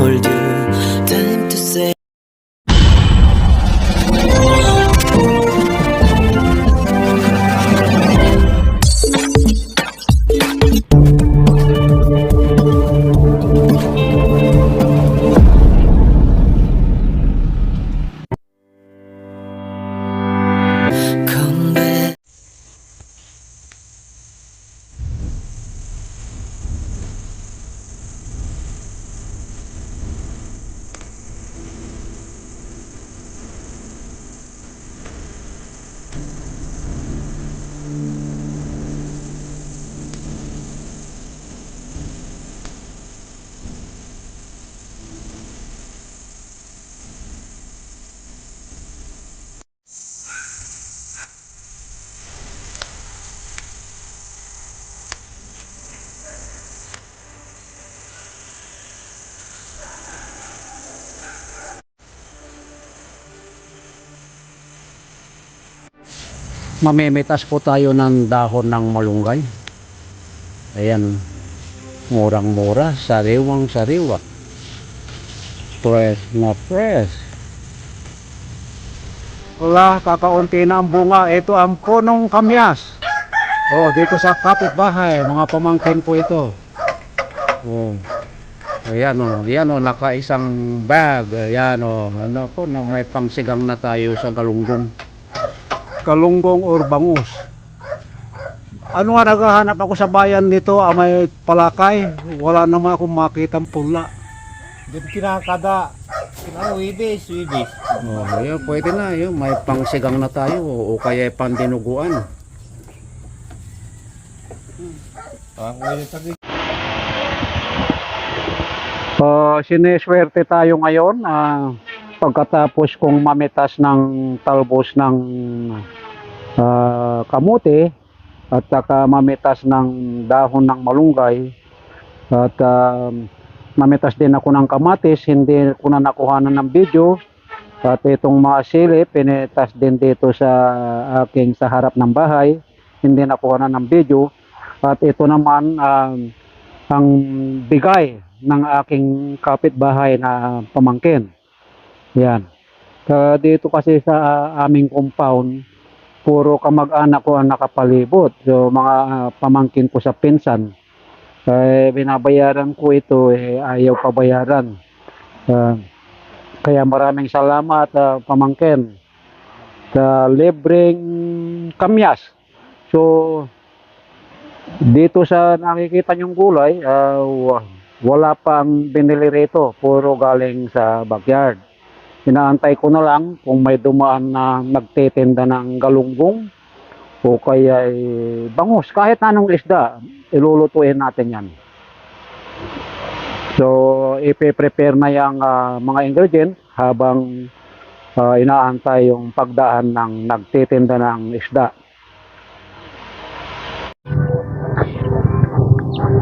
told you, time to say. Come back. Mamimitas po tayo ng dahon ng malunggay. Ayan, murang mura, sariwang sariwa, fresh na fresh. Wala, kakaunti na ang bunga. Ito ang punong kamyas. Oh, dito sa kapitbahay, mga pamangkin po ito. Oh, ayan o, ayan o, nakaisang bag. Ayan o, ano po, na may pangsigang na tayo sa galunggong. Galunggong or bangus. Ano nga, naghahanap ako sa bayan nito, may palakay. Wala naman akong makitang pula. Doon kinakada. Wibis. Oh, yun, pwede na yun. May pangsigang na tayo o kaya pandinuguan. Sineswerte tayo ngayon pagkatapos kong mamitas ng talbos ng kamote at saka mamitas ng dahon ng malunggay at mamitas din ako ng kamatis. Hindi ko na nakuhanan ng video. At itong mga sili, pinitas din dito sa sa harap ng bahay. Hindi nakuha na ng video. At ito naman ang bigay ng aking kapitbahay na pamangkin. Yan. Dito kasi sa aming compound, puro kamag-anak ko ang nakapalibot. So mga pamangkin ko sa pinsan. Binabayaran ko ito, ayaw pabayaran. Kaya maraming salamat pamangkin sa libreng kamyas. So dito sa nakikita nyong gulay, wala pang binili rito, puro galing sa backyard. Inaantay ko na lang kung may dumaan na nagtitinda ng galunggong o kaya bangus, kahit anong isda, ilulutuin natin yan. So, ipe-prepare na yung mga ingredients habang inaantay yung pagdaan ng nagtitinda ng isda.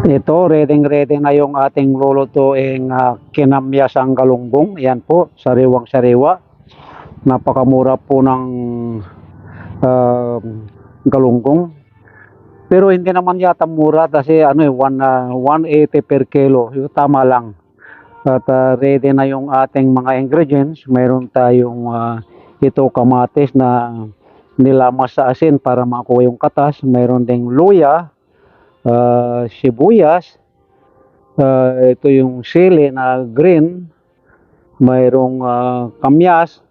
Ito, ready na yung ating lulutuing kinamyasang galunggong. Yan po, sariwang sariwa. Napakamura po ng galunggong. Pero hindi naman yata mura kasi 180 per kilo. Yung tama lang. At ready na yung ating mga ingredients. Mayroon tayong ito kamatis na nilamas sa asin para makuha yung katas. Mayroon ding luya, sibuyas. Ito yung sili na green. Mayroong kamyas.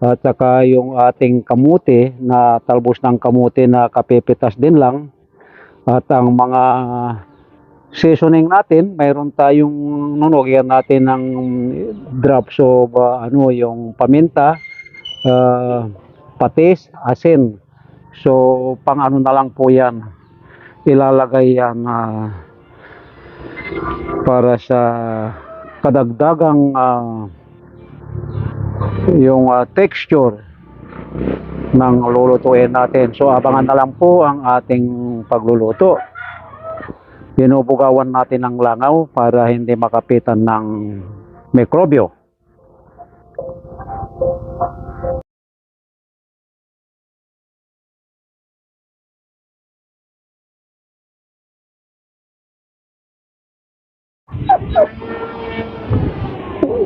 At saka yung ating kamuti na talbos ng kamuti na kapipitas din lang. At ang mga seasoning natin, mayroon tayong nunogyan natin ng drops of yung paminta, patis, asin. So pang ano na lang po yan, ilalagay yan para sa kadagdagang yung texture ng lulutuin natin. So abangan na lang po ang ating pagluluto. Binubugawan natin ng langaw para hindi makapitan ng mikrobyo.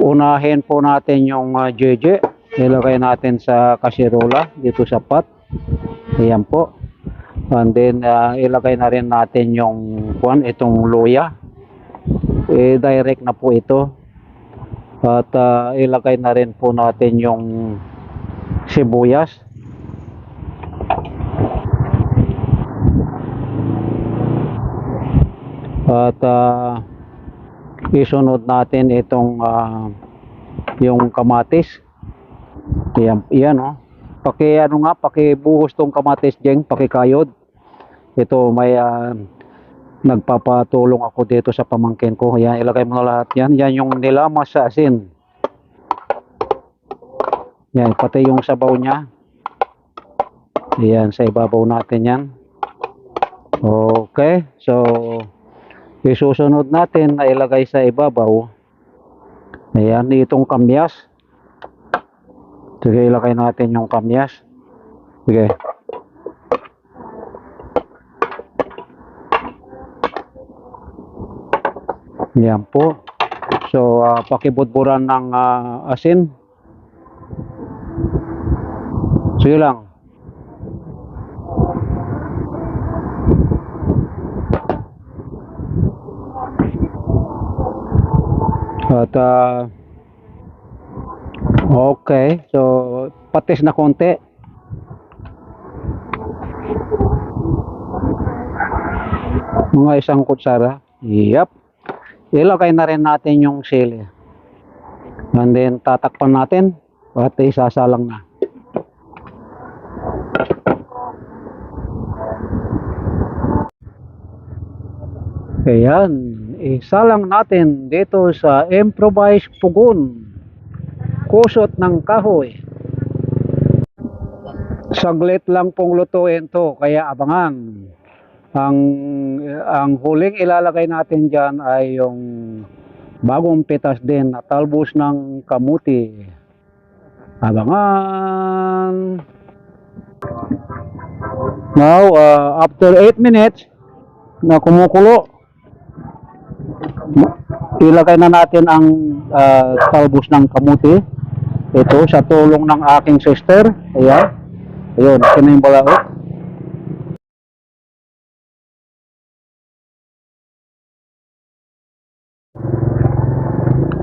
unahin po natin yung jeje. Ilagay natin sa kasirola dito sa pot. Ayan po. And then ilagay na rin natin yung itong luya. Direct na po ito. At ilagay na rin po natin yung sibuyas. At isunod natin itong yung kamatis. Yan oh. Pakibuhos tong kamatis diyeng, pakikayod. Ito may nagpapatulong ako dito sa pamangkin ko. Yan, ilagay mo na lahat yan. Yan yung nilamas sa asin. Yan, pati yung sabaw niya. Yan, sa ibabaw natin yan. Okay, so isusunod natin na ilagay sa ibabaw. Ayan, itong kamyas. Sige, ilagay natin yung kamyas. Sige. Yan po. So, pakibudburan ng asin. Sige lang. At okay, so patis na konti. Mga isang kutsara. Yep. Ilagay na rin natin yung sili. And then tatakpan natin at isasalang na. Ayan, isalang natin dito sa improvised pugon. Kusot ng kahoy. Saglit lang pong lutuin to, kaya abangan. Ang huling ilalagay natin dyan ay yung bagong pitas din na talbos ng kamuti. Abangan. Now, after 8 minutes na kumukulo, ilagay na natin ang talbos ng kamuti. Ito sa tulong ng aking sister. Ayan. Ayun, kinimbalaot.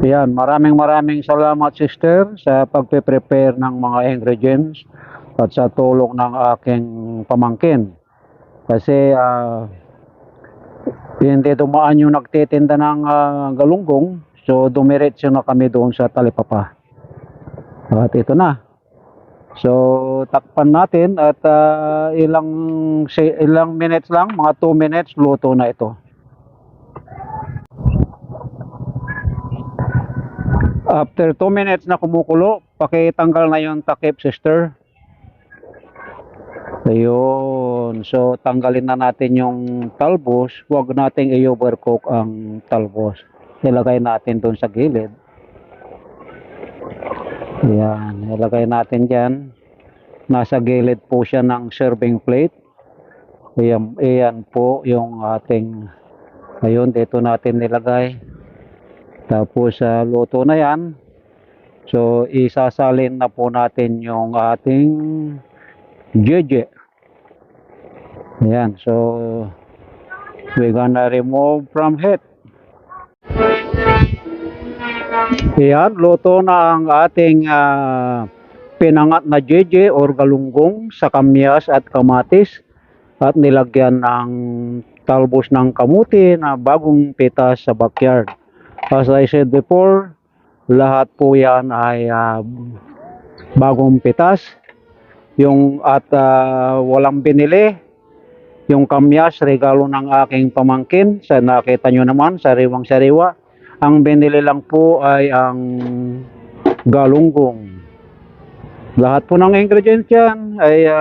Ayan, maraming salamat sister sa pagpe-prepare ng mga ingredients at sa tulong ng aking pamangkin. Kasi hindi dumaan yung nagtitinda ng galunggong, so dumiretso na kami doon sa talipapa. At ito na. So takpan natin at ilang minutes lang, mga 2 minutes, luto na ito. After 2 minutes na kumukulo, pakitanggal na yung takip, sister. Ayun. So, tanggalin na natin yung talbos. Huwag nating i-overcook ang talbos. Ilagay natin doon sa gilid. Ayan. Ilagay natin dyan. Nasa gilid po siya ng serving plate. Ayan po yung ating... Ayun, dito natin nilagay. Tapos luto na yan. So isasalin na po natin yung ating jeje. Ayan. So we're gonna remove from heat. Ayan. Luto na ang ating pinangat na jeje or galunggong sa kamyas at kamatis. At nilagyan ng talbos ng kamuti na bagong pitas sa backyard. As I said before, lahat po yan ay bagong pitas. At walang binili. Yung kamyas, regalo ng aking pamangkin. Sa nakita nyo naman, sariwang-sariwa. Ang binili lang po ay ang galunggong. Lahat po ng ingredients yan ay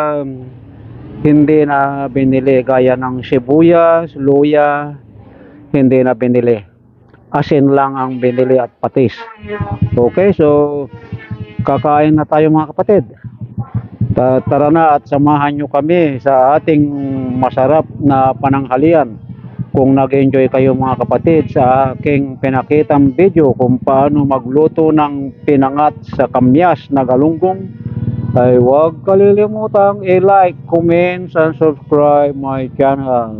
hindi na binili. Gaya ng sibuyas, luya, hindi na binili. Asin lang ang binili at patis. Okay, so kakain na tayo mga kapatid. Tara na at samahan nyo kami sa ating masarap na pananghalian. Kung nag-enjoy kayo mga kapatid sa aking pinakitang video kung paano magluto ng pinangat sa kamyas na galunggong, ay huwag kalilimutang i-like, comment, and subscribe my channel.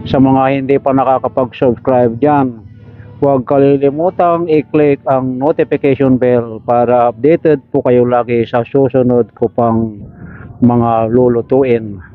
Sa mga hindi pa nakakapag-subscribe dyan, huwag kalilimutang i-click ang notification bell para updated po kayo lagi sa susunod ko pang mga lulutuin.